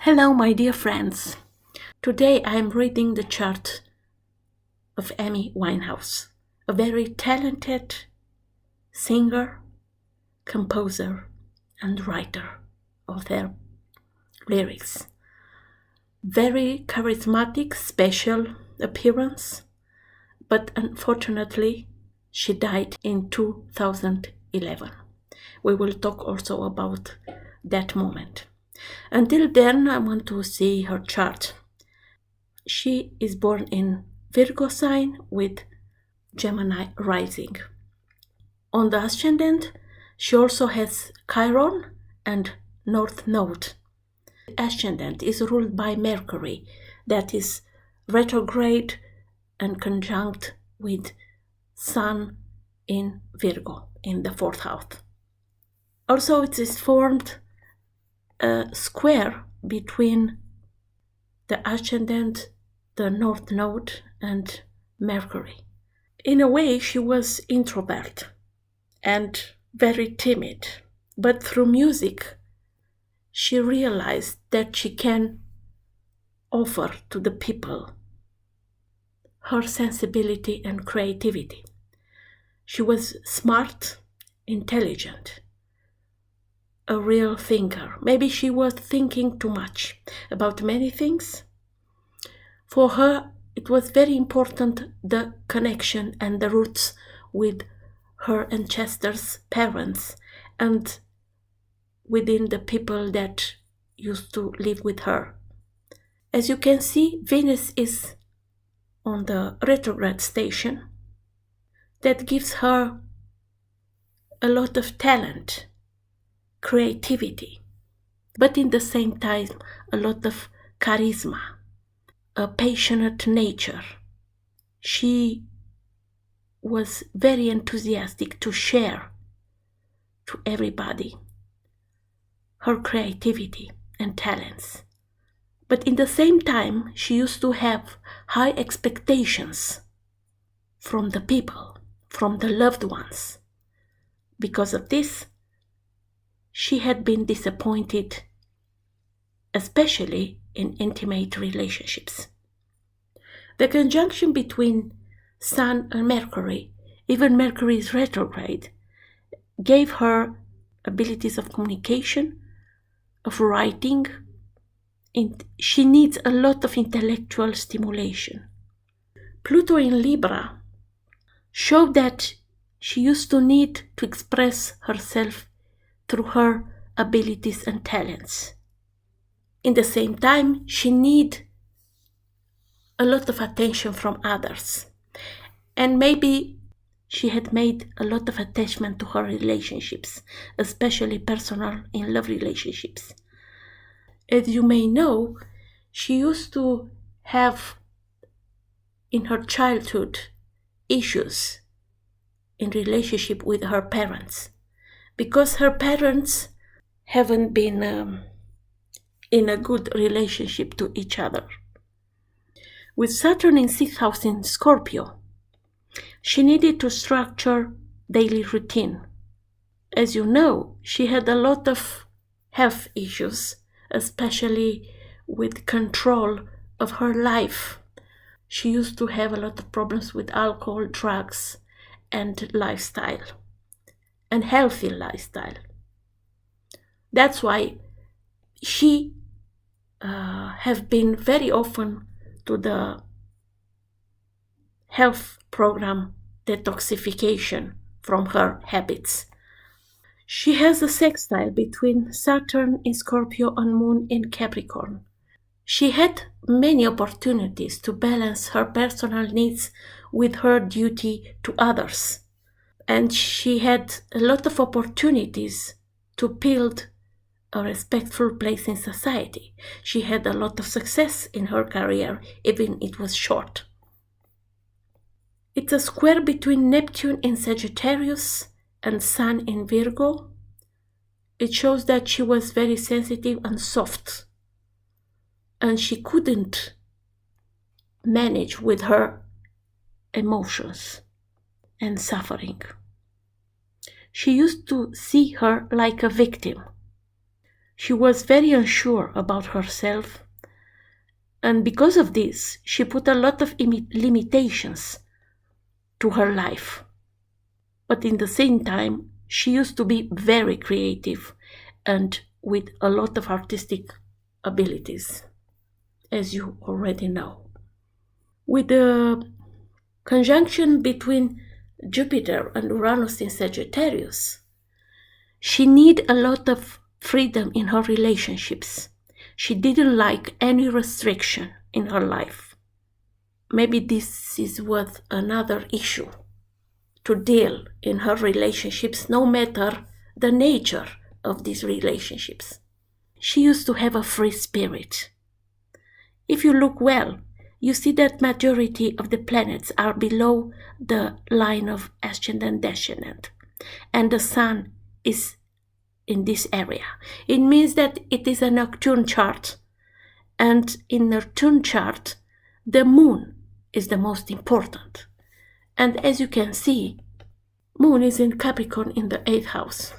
Hello, my dear friends. Today I am reading the chart of Amy Winehouse, a very talented singer, composer, and writer of their lyrics. Very charismatic, special appearance, but unfortunately she died in 2011. We will talk also about that moment. Until then, I want to see her chart. She is born in Virgo sign with Gemini rising. On the ascendant, she also has Chiron and North Node. The ascendant is ruled by Mercury, that is retrograde and conjunct with Sun in Virgo in the fourth house. Also, it is formed a square between the ascendant, the North Node, and Mercury. In a way, she was introvert and very timid, but through music, she realized that she can offer to the people her sensibility and creativity. She was smart, intelligent, a real thinker. Maybe she was thinking too much about many things. For her, it was very important the connection and the roots with her ancestors' parents and within the people that used to live with her. As you can see, Venus is on the retrograde station. That gives her a lot of talent, creativity, but in the same time, a lot of charisma, a passionate nature. She was very enthusiastic to share to everybody her creativity and talents. But in the same time, she used to have high expectations from the people, from the loved ones. Because of this, she had been disappointed, especially in intimate relationships. The conjunction between Sun and Mercury, even Mercury's retrograde, gave her abilities of communication, of writing. She needs a lot of intellectual stimulation. Pluto in Libra showed that she used to need to express herself through her abilities and talents. In the same time, she needs a lot of attention from others. And maybe she had made a lot of attachment to her relationships, especially personal in love relationships. As you may know, she used to have in her childhood issues in relationship with her parents, because her parents haven't been in a good relationship to each other. With Saturn in 6th house in Scorpio, she needed to structure daily routine. As you know, she had a lot of health issues, especially with control of her life. She used to have a lot of problems with alcohol, drugs, and lifestyle, and healthy lifestyle. That's why she have been very often to the health program detoxification from her habits. She has a sextile between Saturn in Scorpio and Moon in Capricorn. She had many opportunities to balance her personal needs with her duty to others. And she had a lot of opportunities to build a respectful place in society. She had a lot of success in her career, even it was short. It's a square between Neptune in Sagittarius and Sun in Virgo. It shows that she was very sensitive and soft, and she couldn't manage with her emotions and suffering. She used to see her like a victim. She was very unsure about herself, and because of this, she put a lot of limitations to her life. But in the same time, she used to be very creative and with a lot of artistic abilities, as you already know. With the conjunction between Jupiter and Uranus in Sagittarius, she needed a lot of freedom in her relationships. She didn't like any restriction in her life. Maybe this is what another issue to deal in her relationships, no matter the nature of these relationships. She used to have a free spirit. If you look well, you see that majority of the planets are below the line of ascendant-descendant, and the Sun is in this area. It means that it is a nocturne chart, and in nocturne chart, the Moon is the most important. And as you can see, Moon is in Capricorn in the 8th house,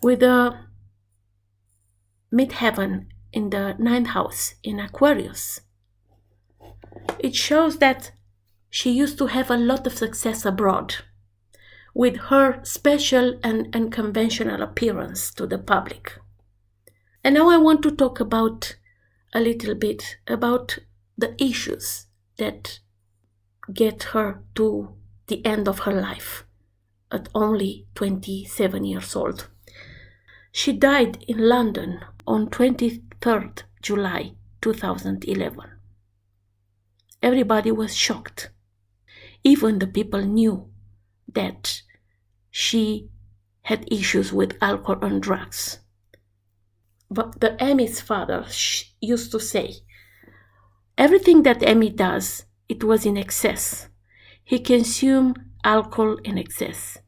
with a midheaven in the 9th house in Aquarius. It shows that she used to have a lot of success abroad with her special and unconventional appearance to the public. And now I want to talk about a little bit about the issues that get her to the end of her life at only 27 years old. She died in London on 23rd July 2011. Everybody was shocked. Even the people knew that she had issues with alcohol and drugs. But the Amy's father used to say, everything that Amy does, it was in excess. He consumed alcohol in excess,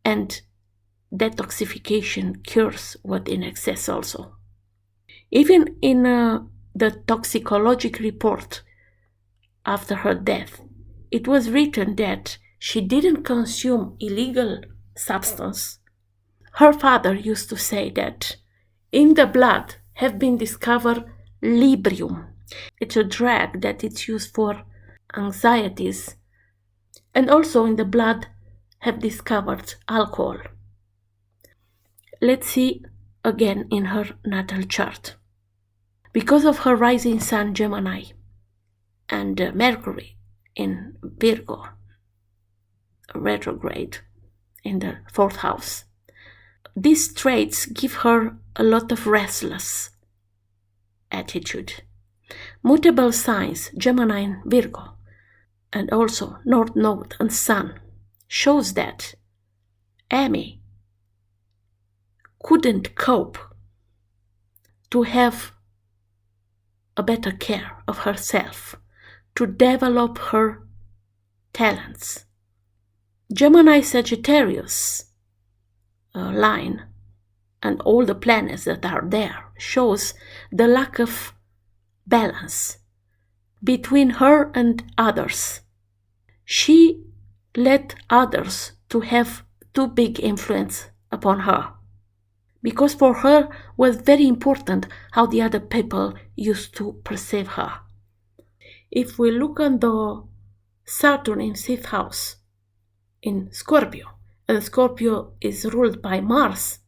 and detoxification cures what in excess also. Even in the toxicological report after her death, it was written that she didn't consume illegal substance. Her father used to say that in the blood have been discovered Librium. It's a drug that is used for anxieties, and also in the blood have discovered alcohol. Let's see again in her natal chart. Because of her rising sun Gemini and Mercury in Virgo, retrograde in the 4th house, these traits give her a lot of restless attitude. Mutable signs, Gemini and Virgo, and also North Node and Sun, shows that Amy couldn't cope to have a better care of herself, to develop her talents. Gemini Sagittarius line and all the planets that are there shows the lack of balance between her and others. She let others to have too big influence upon her, because for her was very important how the other people used to perceive her. If we look on the Saturn in 6th house in Scorpio, and Scorpio is ruled by Mars,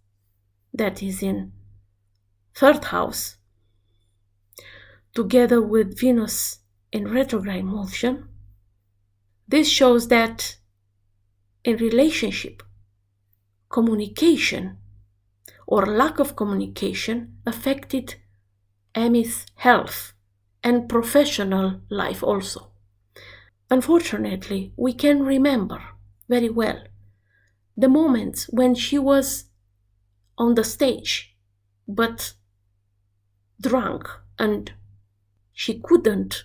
that is in 3rd house, together with Venus in retrograde motion, this shows that in relationship, communication or lack of communication affected Amy's health and professional life also. Unfortunately, we can remember very well the moments when she was on the stage, but drunk, and she couldn't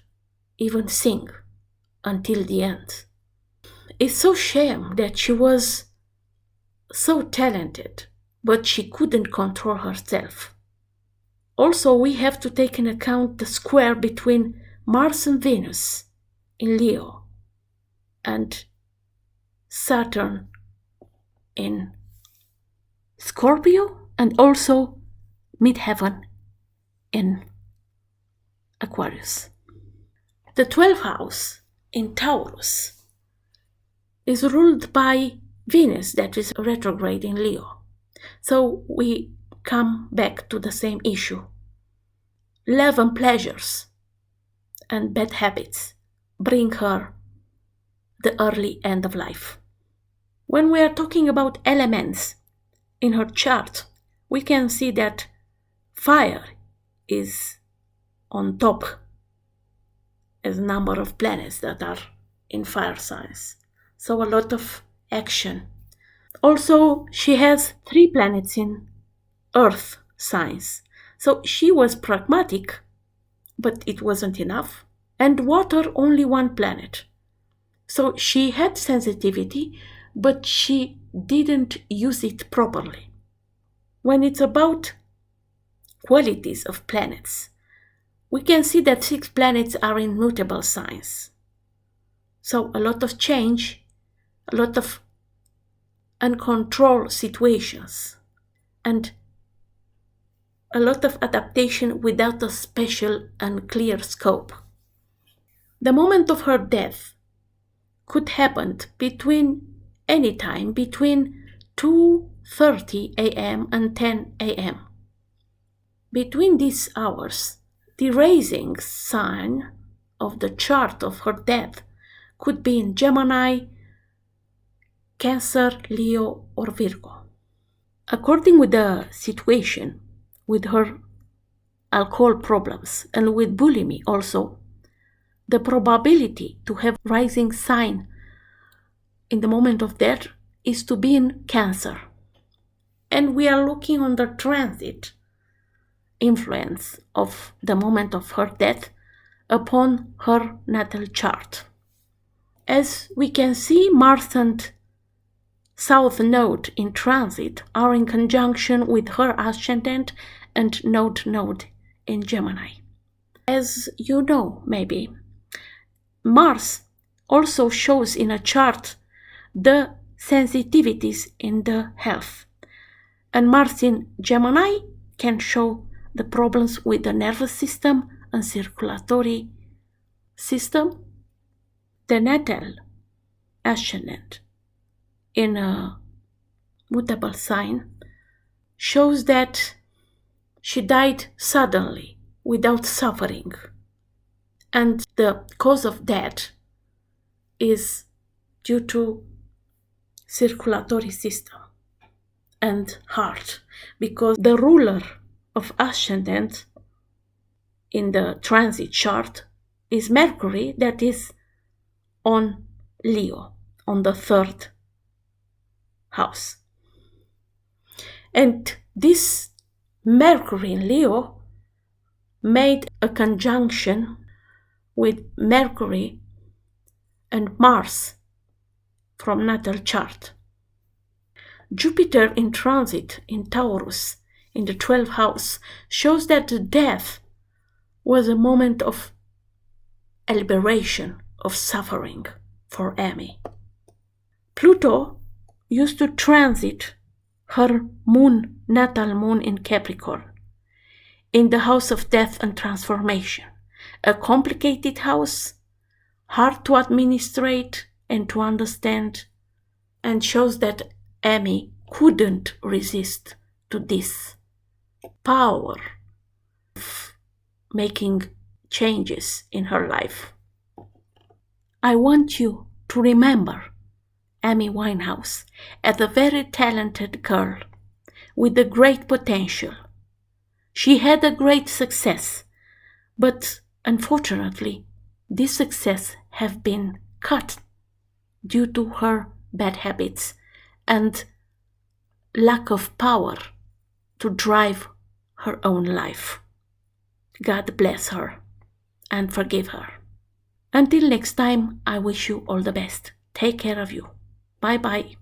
even sing until the end. It's so shame that she was so talented, but she couldn't control herself. Also, we have to take into account the square between Mars and Venus in Leo and Saturn in Scorpio, and also midheaven in Aquarius. The 12th house in Taurus is ruled by Venus, that is retrograde in Leo. So we come back to the same issue. Love and pleasures and bad habits bring her the early end of life. When we are talking about elements in her chart, we can see that fire is on top as a number of planets that are in fire signs. So a lot of action. Also, she has 3 planets in earth signs. So she was pragmatic, but it wasn't enough. And water, only 1 planet. So she had sensitivity, but she didn't use it properly. When it's about qualities of planets, we can see that 6 planets are in mutable signs. So a lot of change, a lot of uncontrolled situations, and a lot of adaptation without a special and clear scope. The moment of her death could happen any time between 2:30 a.m. and 10 a.m. Between these hours, the rising sign of the chart of her death could be in Gemini, Cancer, Leo, or Virgo. According with the situation, with her alcohol problems and with bulimia also, the probability to have rising sign in the moment of death is to be in Cancer. And we are looking on the transit influence of the moment of her death upon her natal chart. As we can see, Mars and South Node in transit are in conjunction with her ascendant and node in Gemini. As you know, maybe, Mars also shows in a chart the sensitivities in the health. And Mars in Gemini can show the problems with the nervous system and circulatory system. The natal ascendant in a mutable sign shows that she died suddenly without suffering, and the cause of death is due to circulatory system and heart, because the ruler of ascendant in the transit chart is Mercury, that is on Leo, on the 3rd house. And this Mercury in Leo made a conjunction with Mercury and Mars from natal chart. Jupiter in transit in Taurus in the 12th house shows that the death was a moment of liberation, of suffering for Amy. Pluto used to transit her moon, natal moon in Capricorn, in the house of death and transformation, a complicated house, hard to administrate and to understand, and shows that Amy couldn't resist to this power of making changes in her life. I want you to remember Amy Winehouse as a very talented girl with a great potential. She had a great success, but unfortunately, this success has been cut due to her bad habits and lack of power to drive her own life. God bless her and forgive her. Until next time, I wish you all the best. Take care of you. Bye-bye.